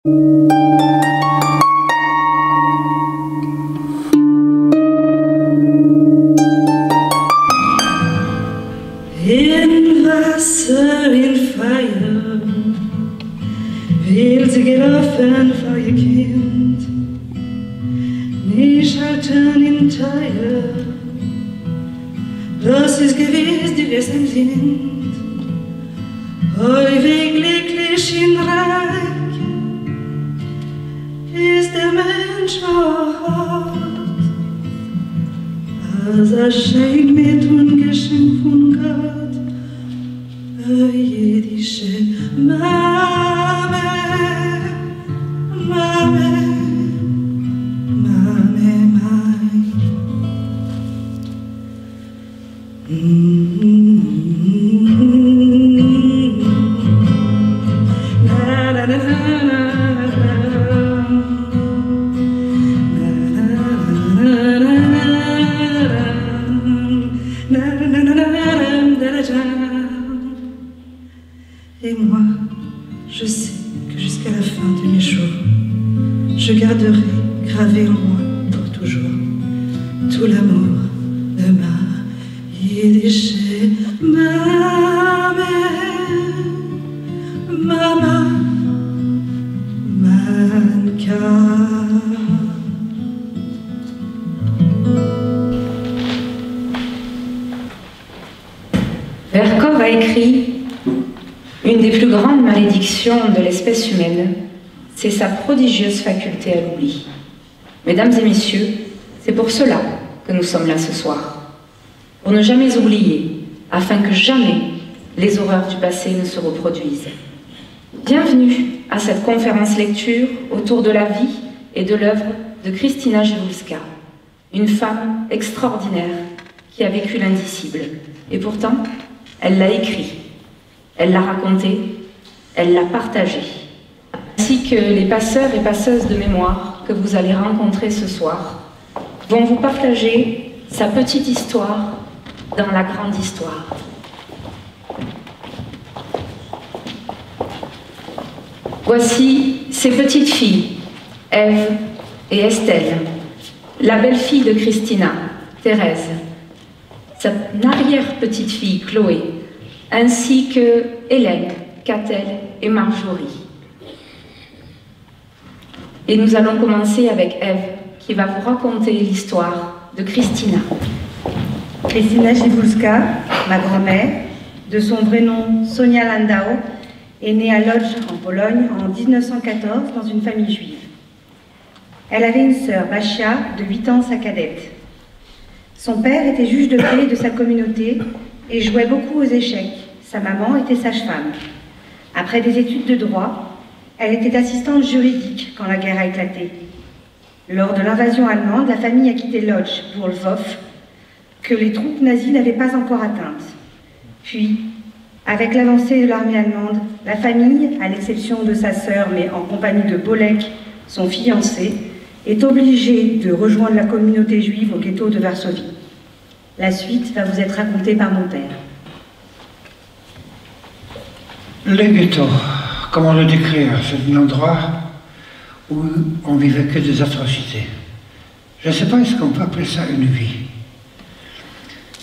In Wasser, in Feuer, will sie gelaufen vor ihr Kind, nicht halten in Teuer, das ist gewiss, die wir sind, häufig glücklich in Reich, ist der Mensch auch als Schein mit Ungeschenk von Gott, jüdische Mame, Mame, Mame, mein. Na, na, na, na. Et moi, je sais que jusqu'à la fin de mes jours, je garderai gravé en moi pour toujours tout l'amour de ma Yiddish Mame, Mama, Manka. Verkov a écrit « Une des plus grandes malédictions de l'espèce humaine, c'est sa prodigieuse faculté à l'oubli. » Mesdames et messieurs, c'est pour cela que nous sommes là ce soir. Pour ne jamais oublier, afin que jamais les horreurs du passé ne se reproduisent. Bienvenue à cette conférence lecture autour de la vie et de l'œuvre de Krystyna Jewulska, une femme extraordinaire qui a vécu l'indicible. Et pourtant, elle l'a écrit, elle l'a raconté, elle l'a partagé. Ainsi que les passeurs et passeuses de mémoire que vous allez rencontrer ce soir vont vous partager sa petite histoire dans la grande histoire. Voici ces petites filles, Ève et Estelle, la belle-fille de Krystyna, Thérèse, sa arrière-petite-fille, Chloé, ainsi que Hélène, Catel et Marjorie. Et nous allons commencer avec Ève, qui va vous raconter l'histoire de Krystyna. Krystyna Jewulska, ma grand-mère, de son vrai nom Sonia Landau, est née à Łódź, en Pologne, en 1914, dans une famille juive. Elle avait une sœur, Basia, de 8 ans, sa cadette. Son père était juge de paix de sa communauté et jouait beaucoup aux échecs. Sa maman était sage-femme. Après des études de droit, elle était assistante juridique quand la guerre a éclaté. Lors de l'invasion allemande, la famille a quitté Łódź pour Lwów, que les troupes nazies n'avaient pas encore atteinte. Puis, avec l'avancée de l'armée allemande, la famille, à l'exception de sa sœur, mais en compagnie de Bolek, son fiancé, est obligée de rejoindre la communauté juive au ghetto de Varsovie. La suite va vous être racontée par mon père. Le ghetto, comment le décrire? C'est un endroit où on vivait que des atrocités. Je ne sais pas est-ce qu'on peut appeler ça une vie.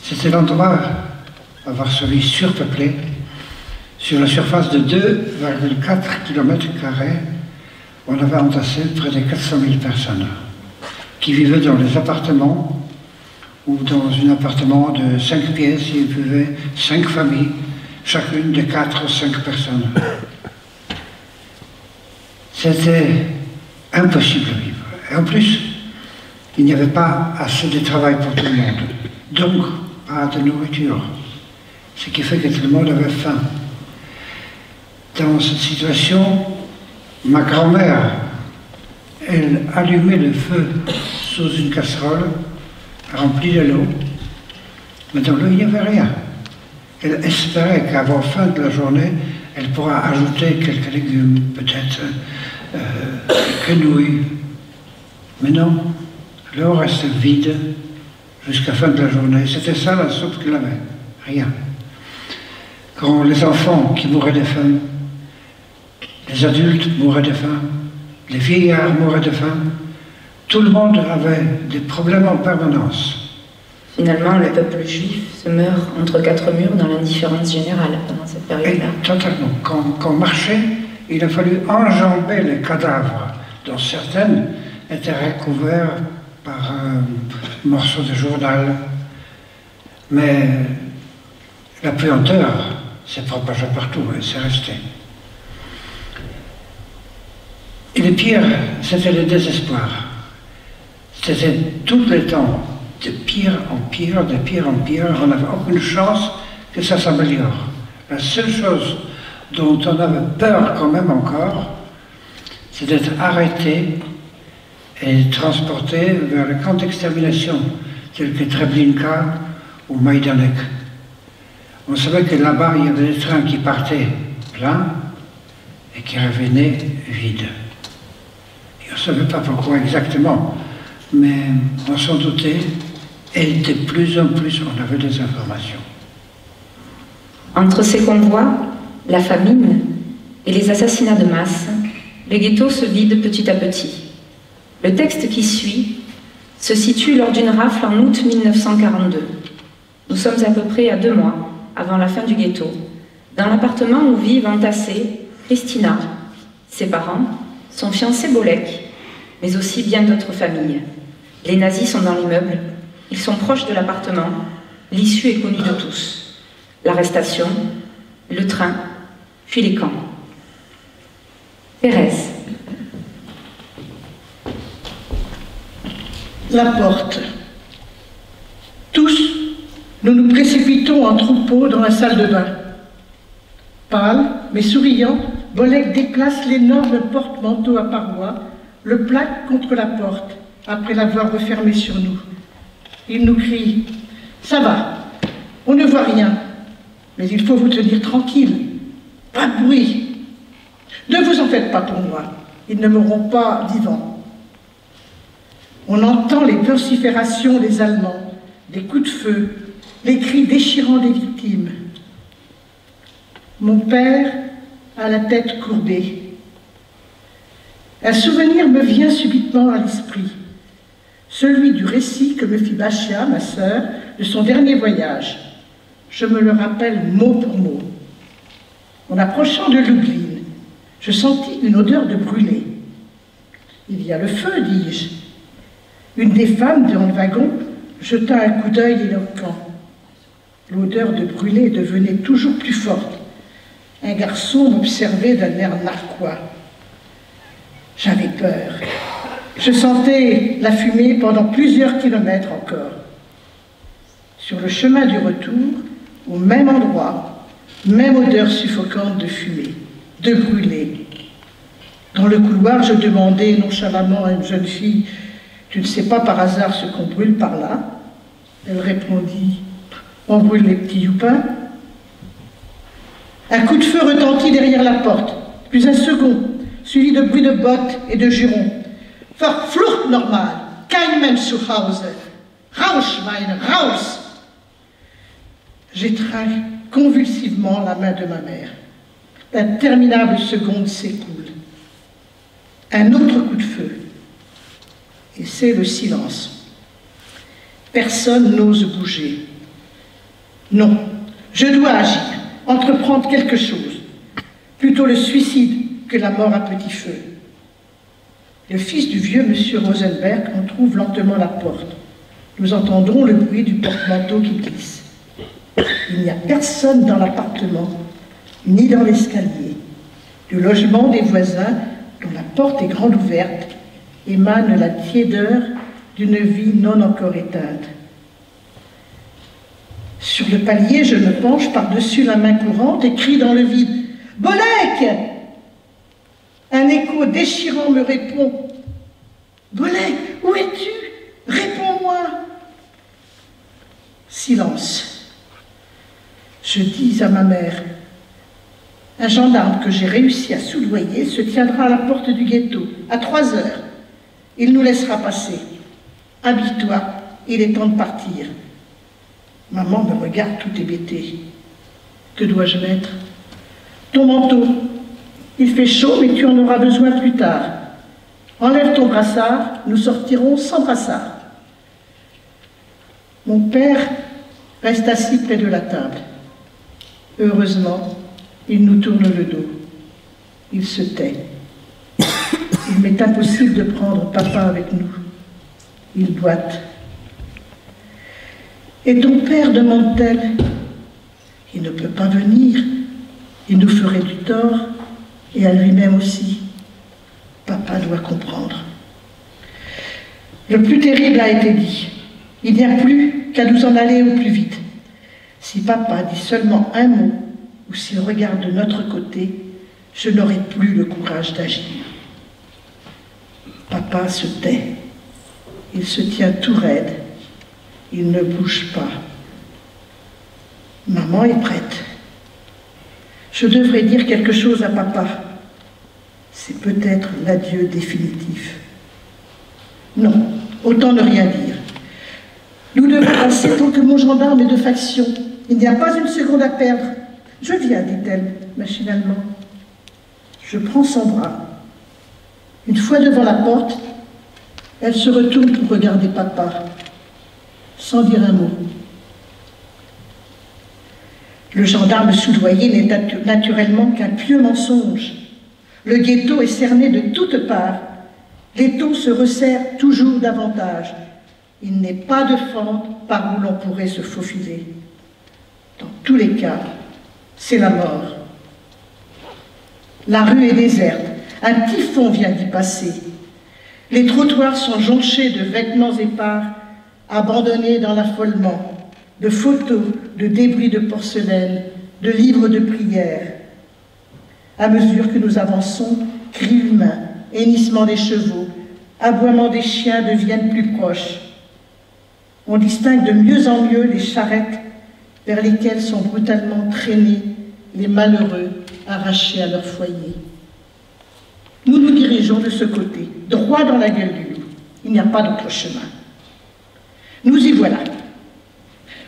C'était l'endroit à Varsovie surpeuplé, sur la surface de 2,4 km². On avait entassé près de 400 000 personnes qui vivaient dans les appartements ou dans un appartement de 5 pièces, il y avait 5 familles, chacune de 4 ou 5 personnes. C'était impossible à vivre. Et en plus, il n'y avait pas assez de travail pour tout le monde, donc pas de nourriture, ce qui fait que tout le monde avait faim. Dans cette situation, ma grand-mère, elle allumait le feu sous une casserole remplie de l'eau, mais dans l'eau il n'y avait rien. Elle espérait qu'à la fin de la journée, elle pourra ajouter quelques légumes, peut-être quelques nouilles. Mais non, l'eau restait vide jusqu'à la fin de la journée. C'était ça la soupe qu'elle avait, rien. Quand les enfants qui mouraient de faim, les adultes mouraient de faim, les vieillards mouraient de faim, tout le monde avait des problèmes en permanence. Finalement, le peuple juif se meurt entre quatre murs dans l'indifférence générale pendant cette période-là. Totalement. Quand on marchait, il a fallu enjamber les cadavres, dont certaines étaient recouvertes par un morceau de journal. Mais la puanteur s'est propagée partout et c'est resté. Et le pire, c'était le désespoir. C'était tout le temps de pire en pire, de pire en pire. On n'avait aucune chance que ça s'améliore. La seule chose dont on avait peur quand même encore, c'est d'être arrêté et transporté vers les camps d'extermination, tels que Treblinka ou Majdanek. On savait que là-bas, il y avait des trains qui partaient pleins et qui revenaient vides. Et on ne savait pas pourquoi exactement, mais on s'en doutait, et de plus en plus, on avait des informations. Entre ces convois, la famine et les assassinats de masse, les ghettos se vident petit à petit. Le texte qui suit se situe lors d'une rafle en août 1942. Nous sommes à peu près à 2 mois avant la fin du ghetto, dans l'appartement où vivent entassés Christina, ses parents, son fiancé Bolek, mais aussi bien d'autres familles. Les nazis sont dans l'immeuble, ils sont proches de l'appartement, l'issue est connue de tous. L'arrestation, le train, puis les camps. Thérèse. La porte. Tous, nous nous précipitons en troupeau dans la salle de bain. Pâle, mais souriant, Bolek déplace l'énorme porte-manteau à parois, le plaque contre la porte, après l'avoir refermé sur nous. Il nous crie « Ça va, on ne voit rien, mais il faut vous tenir tranquille, pas de bruit. Ne vous en faites pas pour moi, ils ne mourront pas vivants. » On entend les vociférations des Allemands, des coups de feu, les cris déchirants des victimes. Mon père a la tête courbée. Un souvenir me vient subitement à l'esprit, celui du récit que me fit Bachia, ma sœur, de son dernier voyage. Je me le rappelle mot pour mot. En approchant de Lublin, je sentis une odeur de brûlé. « Il y a le feu, dis-je. » Une des femmes dans le wagon jeta un coup d'œil éloquent. L'odeur de brûlé devenait toujours plus forte. Un garçon m'observait d'un air narquois. J'avais peur. Je sentais la fumée pendant plusieurs kilomètres encore. Sur le chemin du retour, au même endroit, même odeur suffocante de fumée, de brûlé. Dans le couloir, je demandais nonchalamment à une jeune fille « Tu ne sais pas par hasard ce qu'on brûle par là ?» Elle répondit « On brûle les petits youpins. » Un coup de feu retentit derrière la porte, puis un second, suivi de bruits de bottes et de jurons. « Verflucht normal, kein Mensch zu Hause. Rausch, meine, raus !» J'étreins convulsivement la main de ma mère. D'interminables secondes s'écoulent. Un autre coup de feu. Et c'est le silence. Personne n'ose bouger. Non, je dois agir, entreprendre quelque chose. Plutôt le suicide que la mort à petit feu. Le fils du vieux monsieur Rosenberg en trouve lentement la porte. Nous entendrons le bruit du porte-manteau qui glisse. Il n'y a personne dans l'appartement, ni dans l'escalier. Du logement des voisins, dont la porte est grande ouverte, émane la tiédeur d'une vie non encore éteinte. Sur le palier, je me penche par-dessus la main courante et crie dans le vide « Bolek !» Un écho déchirant me répond « Bolek, où es-tu? Réponds-moi !» Silence. Je dis à ma mère « Un gendarme que j'ai réussi à soudoyer se tiendra à la porte du ghetto à 3 heures. Il nous laissera passer. Habille-toi, il est temps de partir. » Maman me regarde tout hébétée. Que dois-je mettre? Ton manteau. Il fait chaud, mais tu en auras besoin plus tard. Enlève ton brassard, nous sortirons sans brassard. Mon père reste assis près de la table. Heureusement, il nous tourne le dos. Il se tait. Il m'est impossible de prendre papa avec nous. Il boite. Et ton père, demande-t-elle? Il ne peut pas venir. Il nous ferait du tort, et à lui-même aussi. Papa doit comprendre. Le plus terrible a été dit. Il n'y a plus qu'à nous en aller au plus vite. Si papa dit seulement un mot, ou s'il regarde de notre côté, je n'aurai plus le courage d'agir. Papa se tait. Il se tient tout raide. Il ne bouge pas. Maman est prête. Je devrais dire quelque chose à papa. C'est peut-être l'adieu définitif. Non, autant ne rien dire. Nous devons passer tant que mon gendarme est de faction. Il n'y a pas une seconde à perdre. Je viens, dit-elle, machinalement. Je prends son bras. Une fois devant la porte, elle se retourne pour regarder papa, sans dire un mot. Le gendarme soudoyé n'est naturellement qu'un pieux mensonge. Le ghetto est cerné de toutes parts. L'étau se resserre toujours davantage. Il n'est pas de fente par où l'on pourrait se faufiler. Dans tous les cas, c'est la mort. La rue est déserte. Un typhon vient d'y passer. Les trottoirs sont jonchés de vêtements épars, abandonnés dans l'affolement, de photos, de débris de porcelaine, de livres de prières. À mesure que nous avançons, cris humains, hennissement des chevaux, aboiement des chiens deviennent plus proches. On distingue de mieux en mieux les charrettes vers lesquelles sont brutalement traînés les malheureux arrachés à leur foyer. Nous nous dirigeons de ce côté, droit dans la gueule du loup. Il n'y a pas d'autre chemin. Nous y voilà.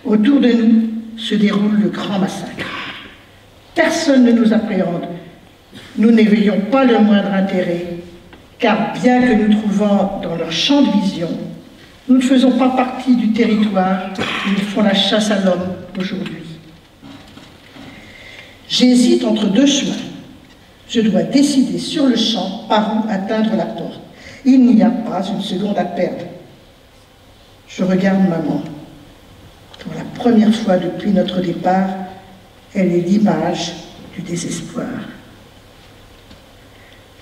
Autour de nous se déroule le grand massacre. Personne ne nous appréhende. Nous n'éveillons pas le moindre intérêt, car bien que nous trouvons dans leur champ de vision, nous ne faisons pas partie du territoire où ils font la chasse à l'homme aujourd'hui. J'hésite entre deux chemins. Je dois décider sur le champ par où atteindre la porte. Il n'y a pas une seconde à perdre. Je regarde maman. Pour la première fois depuis notre départ, elle est l'image du désespoir.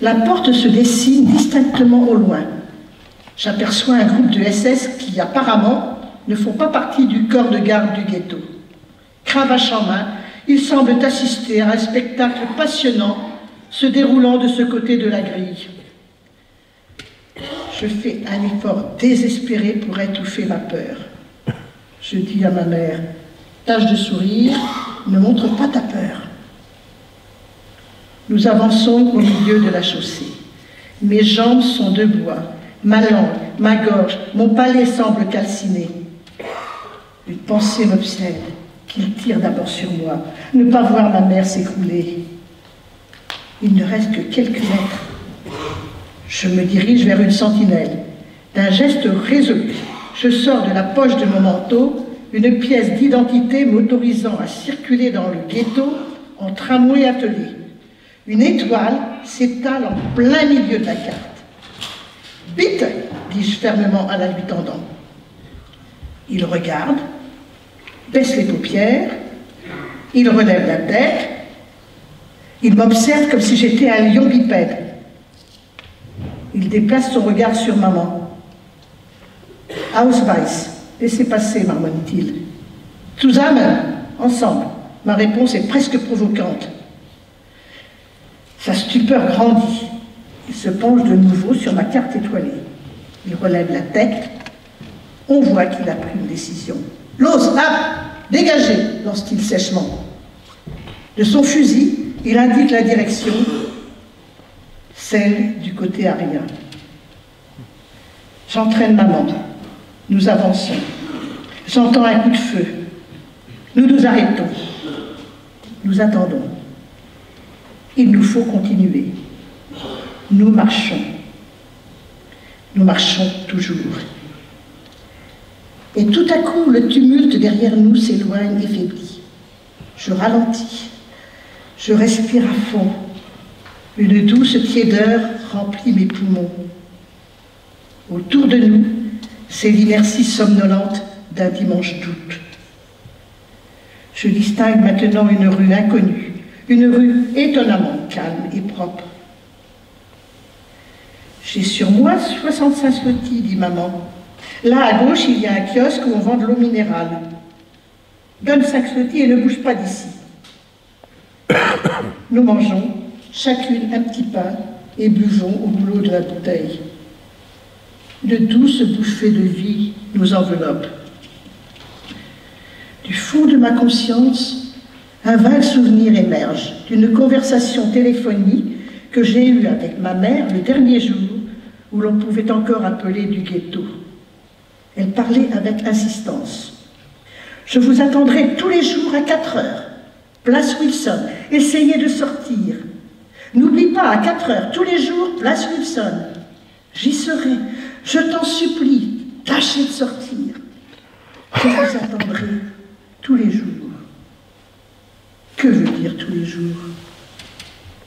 La porte se dessine distinctement au loin. J'aperçois un groupe de SS qui, apparemment, ne font pas partie du corps de garde du ghetto. Cravache en main, ils semblent assister à un spectacle passionnant se déroulant de ce côté de la grille. Je fais un effort désespéré pour étouffer ma peur. Je dis à ma mère, tâche de sourire, ne montre pas ta peur. Nous avançons au milieu de la chaussée. Mes jambes sont de bois, ma langue, ma gorge, mon palais semble calciné. Une pensée m'obsède, qu'il tire d'abord sur moi, ne pas voir ma mère s'écrouler. Il ne reste que quelques mètres. Je me dirige vers une sentinelle. D'un geste résolu, je sors de la poche de mon manteau une pièce d'identité m'autorisant à circuler dans le ghetto en tramway attelé. Une étoile s'étale en plein milieu de la carte. « Vite !» dis-je fermement à la lui tendant. Il regarde, baisse les paupières, il relève la tête, il m'observe comme si j'étais un lion bipède. Il déplace son regard sur maman. « Ausweis, laissez passer, marmonne-t-il. »« Zusammen, ensemble. » Ma réponse est presque provocante. Sa stupeur grandit. Il se penche de nouveau sur ma carte étoilée. Il relève la tête. On voit qu'il a pris une décision. « Los, là, dégagez !» lance-t-il sèchement. De son fusil, il indique la direction, celle du côté arien. J'entraîne maman. Nous avançons. J'entends un coup de feu. Nous nous arrêtons. Nous attendons. Il nous faut continuer. Nous marchons. Nous marchons toujours. Et tout à coup, le tumulte derrière nous s'éloigne et faiblit. Je ralentis. Je respire à fond. Une douce tiédeur remplit mes poumons. Autour de nous, c'est l'inertie somnolente d'un dimanche d'août. Je distingue maintenant une rue inconnue, une rue étonnamment calme et propre. J'ai sur moi 65 zlotys, dit maman. Là, à gauche, il y a un kiosque où on vend de l'eau minérale. Donne 5 zlotys et ne bouge pas d'ici. Nous mangeons, chacune un petit pain, et buvons au boulot de la bouteille. Une douce bouffée de vie nous enveloppe. Du fond de ma conscience, un vague souvenir émerge d'une conversation téléphonique que j'ai eue avec ma mère le dernier jour où l'on pouvait encore appeler du ghetto. Elle parlait avec insistance. « Je vous attendrai tous les jours à 4 heures. Place Wilson, essayez de sortir. N'oublie pas, à 4 heures, tous les jours, place Wilson. J'y serai. Je t'en supplie, tâchez de sortir. Je vous attendrai tous les jours. » Que veut dire tous les jours?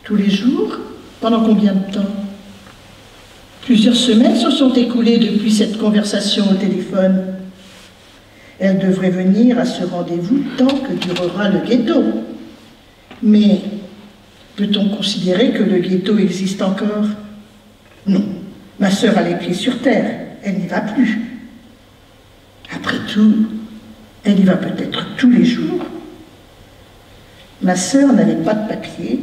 Tous les jours? Pendant combien de temps? Plusieurs semaines se sont écoulées depuis cette conversation au téléphone. Elle devrait venir à ce rendez-vous tant que durera le ghetto. Mais peut-on considérer que le ghetto existe encore? Non. Ma sœur a les pieds sur terre. Elle n'y va plus. Après tout, elle y va peut-être tous les jours. Ma sœur n'avait pas de papier,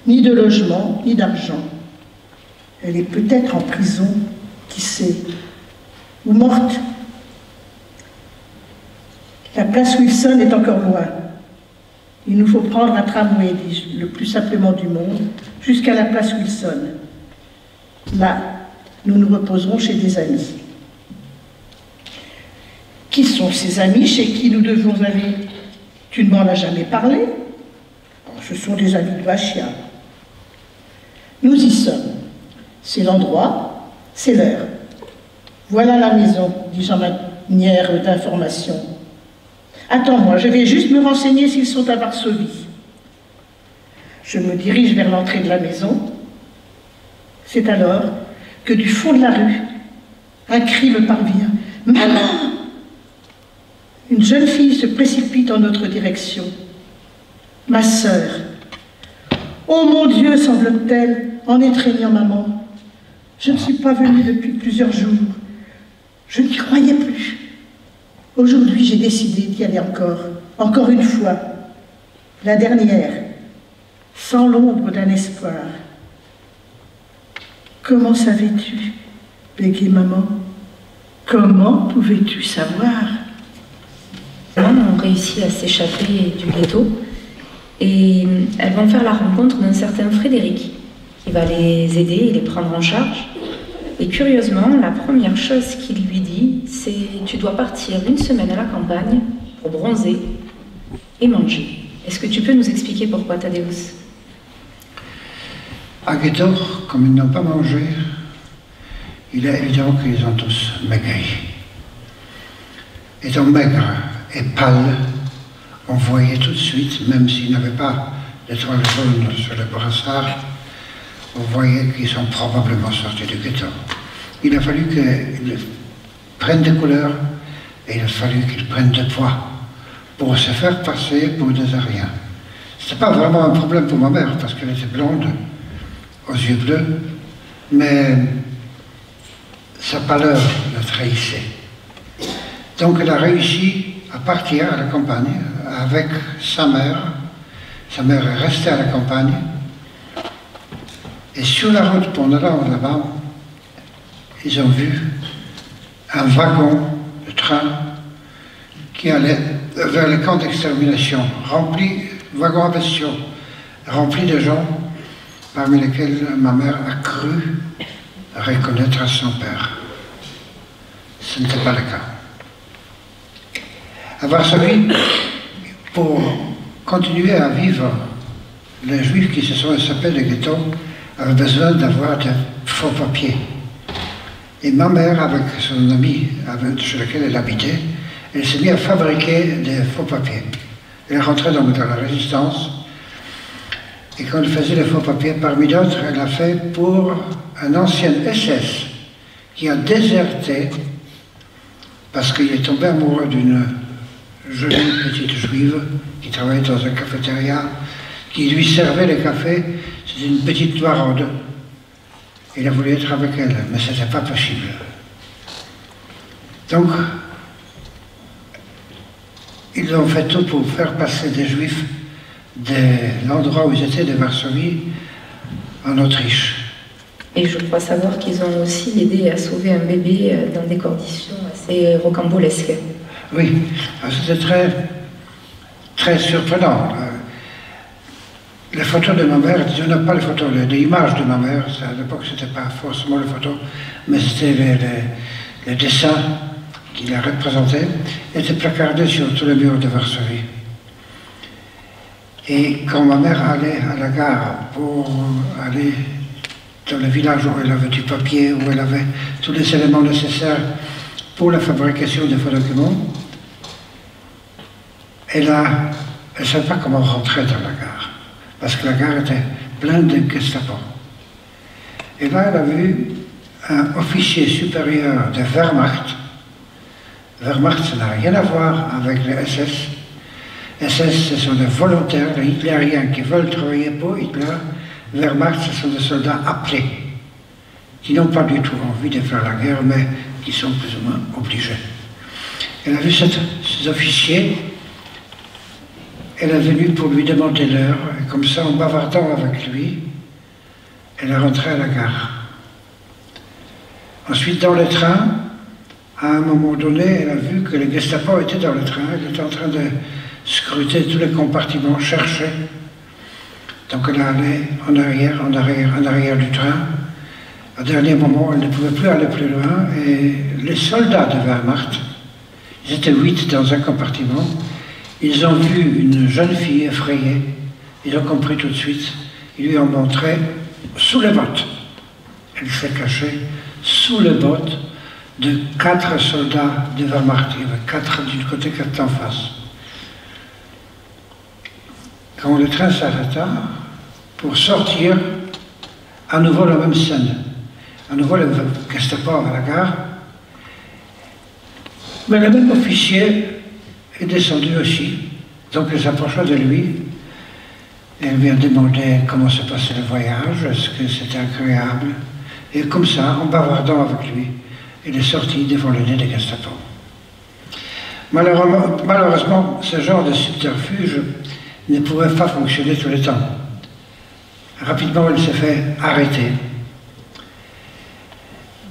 ni de logement, ni d'argent. Elle est peut-être en prison, qui sait, ou morte. La place Wilson est encore loin. Il nous faut prendre un tramway, dis-je, le plus simplement du monde, jusqu'à la place Wilson. Là, nous nous reposerons chez des amis. Qui sont ces amis chez qui nous devons aller? Tu ne m'en as jamais parlé? Ce sont des amis de Bachia. Nous y sommes. C'est l'endroit, c'est l'heure. Voilà la maison, dis-je en manière d'information. Attends-moi, je vais juste me renseigner s'ils sont à Varsovie. Je me dirige vers l'entrée de la maison. C'est alors que du fond de la rue, un cri me parvient. « Maman !» Une jeune fille se précipite en notre direction. Ma sœur. « Oh mon Dieu !» semble-t-elle en étreignant maman. Je ne suis pas venue depuis plusieurs jours. Je n'y croyais plus. Aujourd'hui, j'ai décidé d'y aller encore une fois, la dernière, sans l'ombre d'un espoir. Comment savais-tu? Bégayait maman. Comment pouvais-tu savoir? Les femmes ont réussi à s'échapper du ghetto et elles vont faire la rencontre d'un certain Frédéric qui va les aider et les prendre en charge. Et curieusement, la première chose qu'il lui dit, c'est « Tu dois partir 1 semaine à la campagne pour bronzer et manger ». Est-ce que tu peux nous expliquer pourquoi, Tadeusz? À ghetto, comme ils n'ont pas mangé, il est évident qu'ils ont tous maigri. Étant maigres et pâles, on voyait tout de suite, même s'ils n'avaient pas d'étoiles jaunes sur le brassard, on voyait qu'ils sont probablement sortis du ghetto. Il a fallu qu'ils prennent des couleurs et il a fallu qu'ils prennent du poids pour se faire passer pour des Ariens. Ce n'était pas vraiment un problème pour ma mère parce qu'elle était blonde, aux yeux bleus, mais sa pâleur la trahissait. Donc elle a réussi à partir à la campagne avec sa mère. Sa mère est restée à la campagne. Et sur la route pour allant là-bas, ils ont vu un wagon de train qui allait vers le camp d'extermination, rempli, wagon à bestiaux, rempli de gens parmi lesquels ma mère a cru reconnaître son père. Ce n'était pas le cas. À Varsovie, pour continuer à vivre, les Juifs qui se sont échappés du ghetto avaient besoin d'avoir de faux papiers. Et ma mère, avec son ami chez lequel elle habitait, elle s'est mise à fabriquer des faux papiers. Elle est rentrée donc dans la résistance. Et quand elle faisait les faux papiers, parmi d'autres, elle a fait pour un ancien SS qui a déserté parce qu'il est tombé amoureux d'une jolie petite juive qui travaillait dans un cafétéria, qui lui servait les cafés. C'était une petite noiraude. Il a voulu être avec elle, mais ce n'était pas possible. Donc, ils ont fait tout pour faire passer des Juifs de l'endroit où ils étaient, de Varsovie, en Autriche. Et je crois savoir qu'ils ont aussi aidé à sauver un bébé dans des conditions assez rocambolesques. Oui, c'était très surprenant. Les photos de ma mère, je n'ai pas les photos, les images de ma mère, à l'époque ce n'était pas forcément les photos, mais c'était les dessins qui la représentaient, étaient placardés sur tous les murs de Varsovie. Et quand ma mère allait à la gare pour aller dans le village où elle avait du papier, où elle avait tous les éléments nécessaires pour la fabrication des faux documents, elle ne savait pas comment rentrer dans la gare, parce que la gare était pleine de Gestapo. Et là, elle a vu un officier supérieur de Wehrmacht. Wehrmacht, ça n'a rien à voir avec les SS. SS, ce sont des volontaires, les hitlériens qui veulent travailler pour Hitler. Wehrmacht, ce sont des soldats appelés, qui n'ont pas du tout envie de faire la guerre, mais qui sont plus ou moins obligés. Elle a vu ces officiers, elle est venue pour lui demander l'heure, et comme ça, en bavardant avec lui, elle est rentrée à la gare. Ensuite, dans le train, à un moment donné, elle a vu que les Gestapo étaient dans le train, elle était en train de scruter tous les compartiments, chercher. Donc elle allait en arrière du train. Au dernier moment, elle ne pouvait plus aller plus loin, et les soldats de Wehrmacht, ils étaient 8 dans un compartiment, ils ont vu une jeune fille effrayée, ils ont compris tout de suite, ils lui ont montré sous les bottes. Elle s'est cachée sous les bottes de 4 soldats de Wehrmacht. Il y avait 4 d'une côté, 4 en face. Quand le train s'arrêta, pour sortir, à nouveau la même scène. À nouveau le Gestapo à la gare. Mais le même officier est descendu aussi. Donc elle s'approcha de lui. Elle lui a demandé comment se passait le voyage, est-ce que c'était agréable. Et comme ça, en bavardant avec lui, elle est sortie devant le nez des Gestapo. Malheureusement, ce genre de subterfuge ne pouvait pas fonctionner tout le temps. Rapidement, elle s'est fait arrêter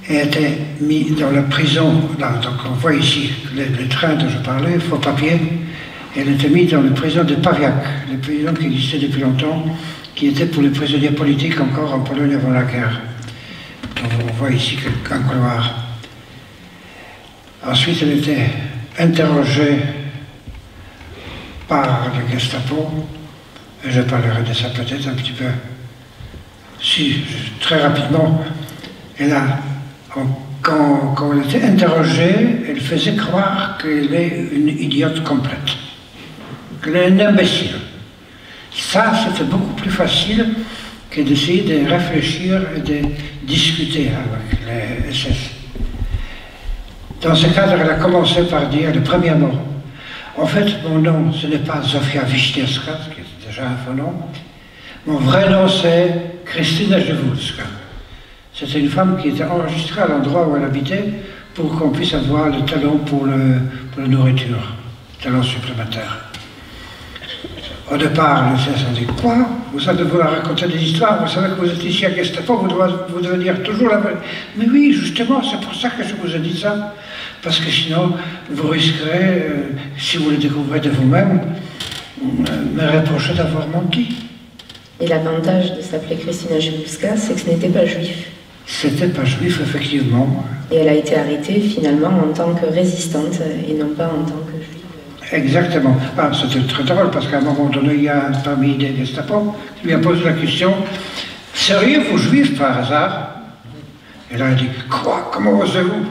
et était mise dans la prison. Là, donc on voit ici le train dont je parlais, faux papier. Elle était mise dans la prison de Pawiak, la prison qui existait depuis longtemps, qui était pour les prisonniers politiques encore en Pologne avant la guerre. Donc on voit ici un couloir. Ensuite, elle était interrogée par le Gestapo, et je parlerai de ça peut-être un petit peu. Si, très rapidement, quand elle était interrogée, elle faisait croire qu'elle est une idiote complète, qu'elle est un imbécile. Ça, c'était beaucoup plus facile que d'essayer de réfléchir et de discuter avec les SS. Dans ce cadre, elle a commencé par dire le premier mot. En fait, mon nom, ce n'est pas Zofia Wiśniewska, qui est déjà un faux nom. Mon vrai nom, c'est Krystyna Jewulska. C'était une femme qui était enregistrée à l'endroit où elle habitait pour qu'on puisse avoir le talon pour la nourriture, le talon supplémentaire. Au départ, le SS a dit « Quoi? Vous allez vouloir raconter des histoires, vous savez que vous êtes ici à Gestapo, vous devez dire toujours la vérité. » Mais oui, justement, c'est pour ça que je vous ai dit ça. Parce que sinon, vous risquerez, si vous le découvrez de vous-même, me reprocher d'avoir menti. Et l'avantage de s'appeler Krystyna Jewulska, c'est que ce n'était pas juif. C'était pas juif, effectivement. Et elle a été arrêtée finalement en tant que résistante et non pas en tant que juive. Exactement. Ah, c'était très drôle parce qu'à un moment donné, il y a parmi des Gestapo qui lui a posé la question « Seriez-vous juif par hasard ?» Et là, elle dit, quoi? Comment osez-vous?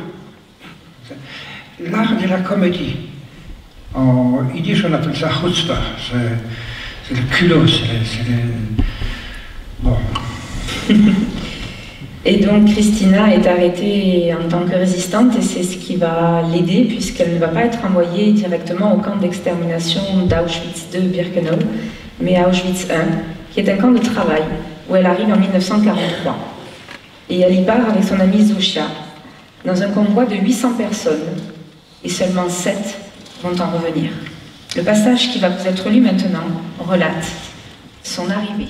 L'art de la comédie. En yiddish, on appelle ça chutzpah. C'est le culot, bon. Et donc Christina est arrêtée en tant que résistante et c'est ce qui va l'aider puisqu'elle ne va pas être envoyée directement au camp d'extermination d'Auschwitz II-Birkenau, mais à Auschwitz I, qui est un camp de travail où elle arrive en 1943. Et elle y part avec son amie Zouchia, dans un convoi de 800 personnes, et seulement 7 vont en revenir. Le passage qui va vous être lu maintenant relate son arrivée.